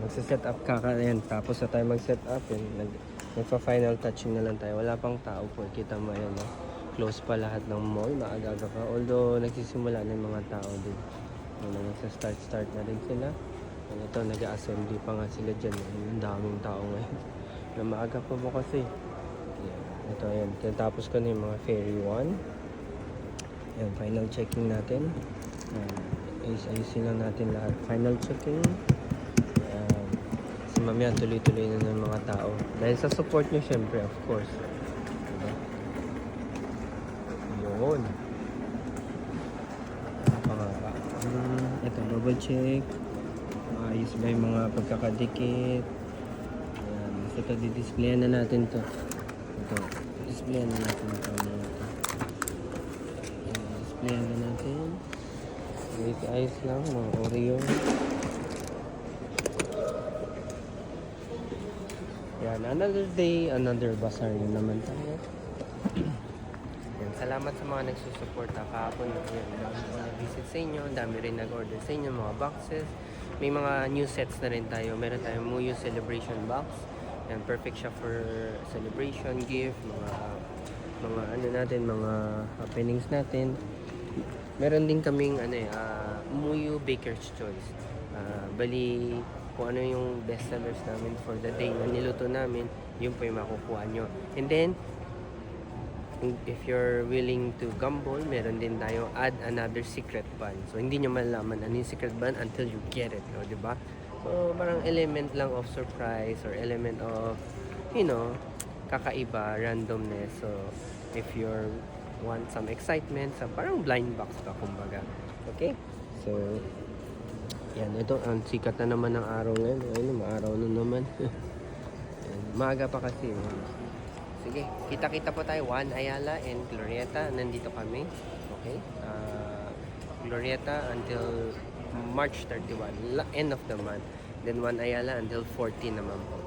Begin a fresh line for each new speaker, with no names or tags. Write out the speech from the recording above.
Magsa-set up yan. Tapos na tayo mag-set up. Nagpa-final touching na lang tayo. Wala pang tao po. Kita mo yan, no? Close pa lahat ng mall. Maaga pa. Although, nagsisimula na yung mga tao din. Nagsa-start na rin sila. Ito, nag-assembly pa nga sila dyan. Ang daming tao ngayon. Na maaga pa po kasi. Ito, ayan. Tapos ko na yung mga Ferry 1. Ayan, final checking natin. Ayusin lang natin lahat. Final checking. Si mamaya tuloy-tuloy na ng mga tao. Dahil sa support nyo, syempre, of course. Diba? Yun. Ito, double check. Ayos ba yung mga pagkakadikit. Ayan. Ito, di-displayan na natin to. Ito, displayan na natin ito. Displayan na natin. Ayos lang, mga Oreo. Yan, another day, another bazaar yun naman tayo. Yan, salamat sa mga nagsusuporta kahapon. Yan, dami ko nag-visit sa inyo, dami rin nag-order sa inyo, mga boxes. May mga new sets na rin tayo. Meron tayong Muyo Celebration Box. Yan, perfect siya for celebration, gift, mga ano natin, mga happenings natin. Meron din kaming Muyo Baker's Choice. Bali, kung ano yung best sellers namin for the day na niluto namin, yun po yung makukuha nyo. And then, if you're willing to gamble, meron din tayo add another secret bun. So, hindi nyo malaman ano yung secret bun until you get it. O, diba? So, parang element lang of surprise or element of, kakaiba, randomness. So, if you're want some excitement, sa parang blind box ka, kumbaga. Okay? So, yan. Ito, ang sikat na naman ng araw ngayon. Ayun, maaraw na naman. Maaga pa kasi. Sige, kita-kita po tayo. Juan Ayala and Glorieta. Nandito kami. Okay? Glorieta until March 31. End of the month. Then Juan Ayala until 14 naman po.